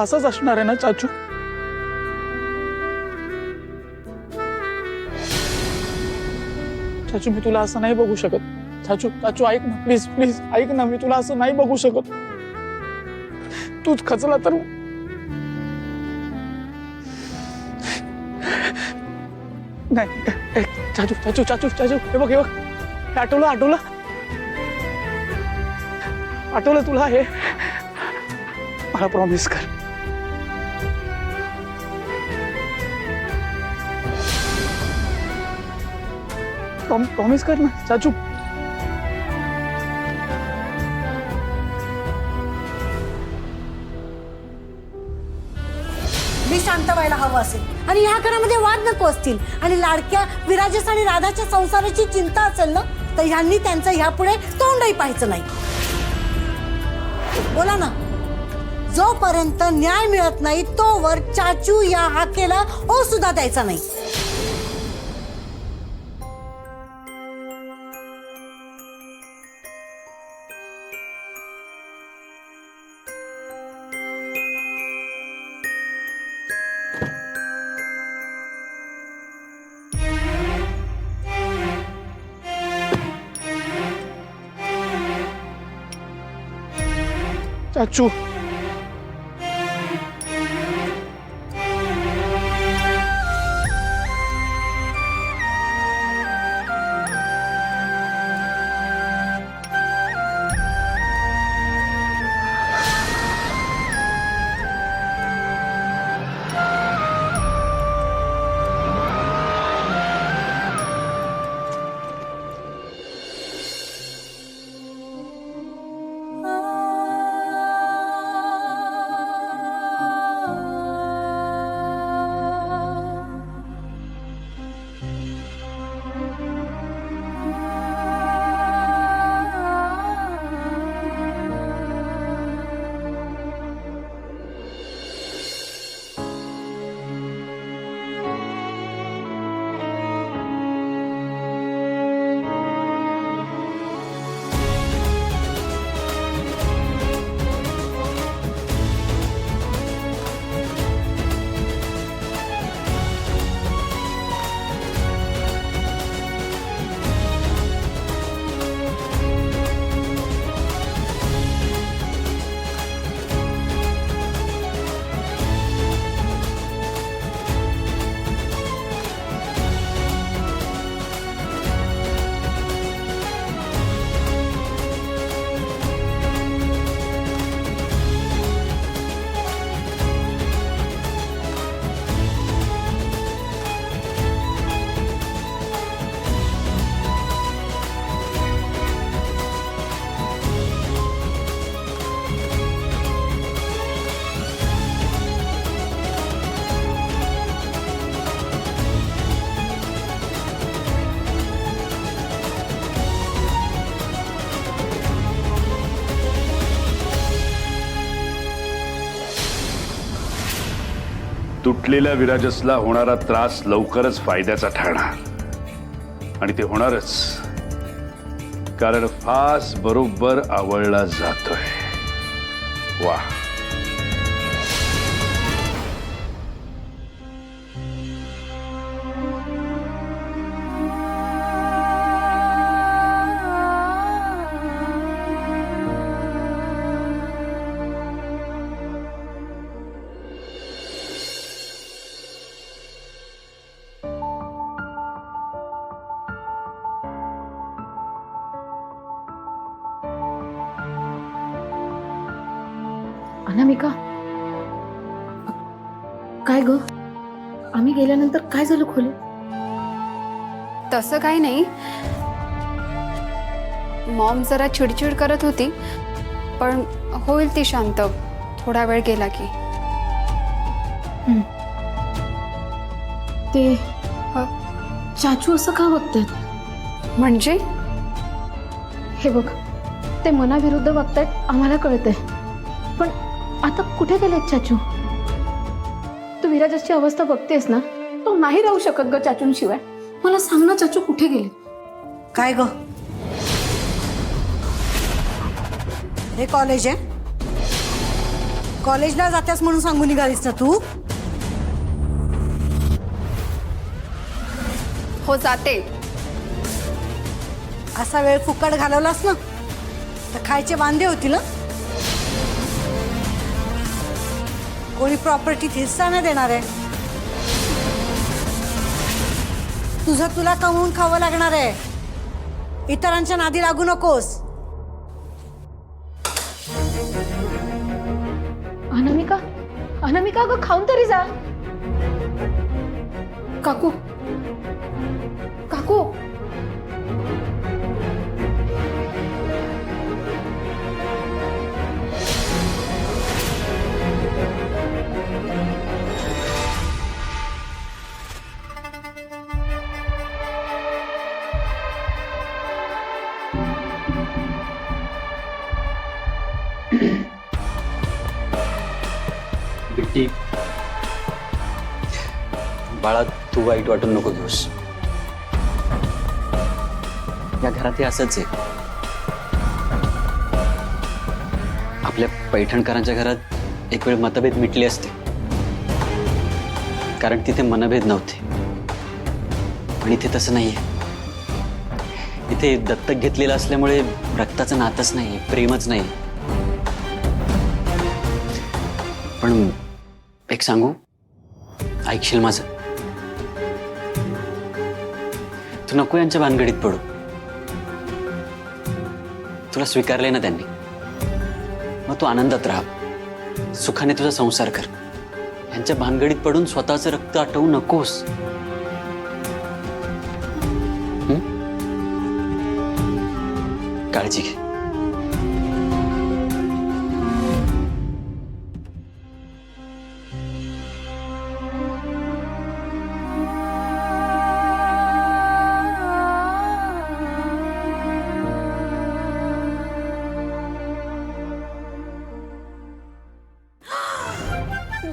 असंच असणार आहे ना चाचू? चाचू मी तुला असं नाही बघू शकत. चाचू चाचू ऐक ना, प्लीज प्लीज ऐक ना, मी तुला असं नाही बघू शकत. तूच खचला तर नाही. चाचू चाचू चाचू चाचू हे बघ, हे बघ, हे आठवलं आठवलं आठवलं तुला? हे मला प्रॉमिस कर. प्रॉमिस कर ना चाचू. मी शांत व्हायला हवं असेल आणि ह्या घरामध्ये वाद नको असतील आणि लाडक्या विराजस आणि राधाच्या संसाराची चिंता असेल ना, तर ह्यांनी त्यांचं ह्यापुढे तोंडही पाहायचं नाही. बोला ना. जोपर्यंत न्याय मिळत नाही तोवर चाचू या हाकेला ओ सुद्धा द्यायचा नाही. चाचू तुटलेल्या विराजसला होणारा त्रास लवकरच फायद्याचा ठरणार आणि ते होणारच, कारण फास बरोबर आवळला जातोय. वाह. अनामिका, काय ग? आम्ही गेल्यानंतर काय झालं खोलीत? तसं काही नाही. मॉम जरा चिडचिड करत होती, पण होईल ती शांत थोडा वेळ गेला की. ते चाचू असं का बघतात? म्हणजे हे बघ, ते मनाविरुद्ध वागतायत आम्हाला कळतंय, पण आता कुठे गेलेत चाचू? तू विराजची अवस्था बघतेस ना, तो नाही राहू शकत ग चाचूंशिवाय. मला सांग ना, चाचू कुठे गेले? काय ग, हे कॉलेज आहे? कॉलेजला जात्यास म्हणून सांगून निघालीस ना तू? हो जाते. असा वेळ फुकट घालवलास ना तर खायचे वांदे होतील. कोणी प्रॉपर्टीत हिस्सा नाही देणार आहे. तुझं तुला कमवून खावं लागणार आहे. इतरांच्या नादी लागू नकोस. अनामिका, अनामिका अगं खाऊन तरी जा. काकू, काकू. बिट्टी, बाळा तू वाईट वाटून नको घेऊस. या घरात हे असंच आहे. आपल्या पैठणकरांच्या घरात एक वेळ मतभेद मिटले असते, कारण तिथे मनभेद नव्हते. आणि इथे तसं नाहीये. इथे दत्तक घेतलेलं असल्यामुळे रक्ताचं नातंच नाही, प्रेमच नाही. पण एक सांगू, ऐकशील माझं? तू नको यांच्या भानगडीत पडू. तुला स्वीकारलंय ना त्यांनी, मग तू आनंदात राहा, सुखाने तुझा संसार कर. यांच्या भानगडीत पडून स्वतःचं रक्त आटवू नकोस. काळजी घे.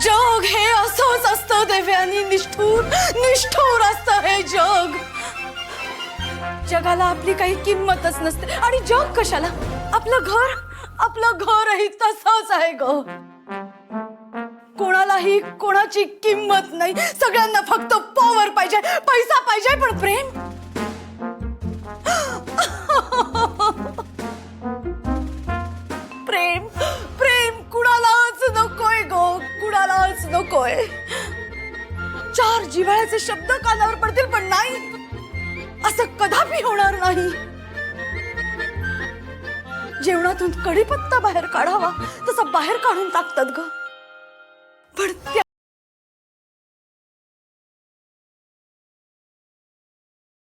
जग हे असंच असतं देव्यानी. निष्ठूर निष्ठूर असतं हे जग. जगाला आपली काही किंमतच नसते. आणि जग कशाला? आपलं घरही तसंच आहे ग. कोणालाही कोणाची किंमत नाही. सगळ्यांना फक्त पॉवर पाहिजे, पैसा पाहिजे. पण प्रेम, प्रेम प्रेम कुणालाच नकोय ग, कुणालाच नकोय. 4 जिव्हाळ्याचे शब्द कानावर पडतील, पण नाही, असं कदापि होणार नाही. जेवणातून कढीपत्ता बाहेर काढावा तसा बाहेर काढून टाकतात ग.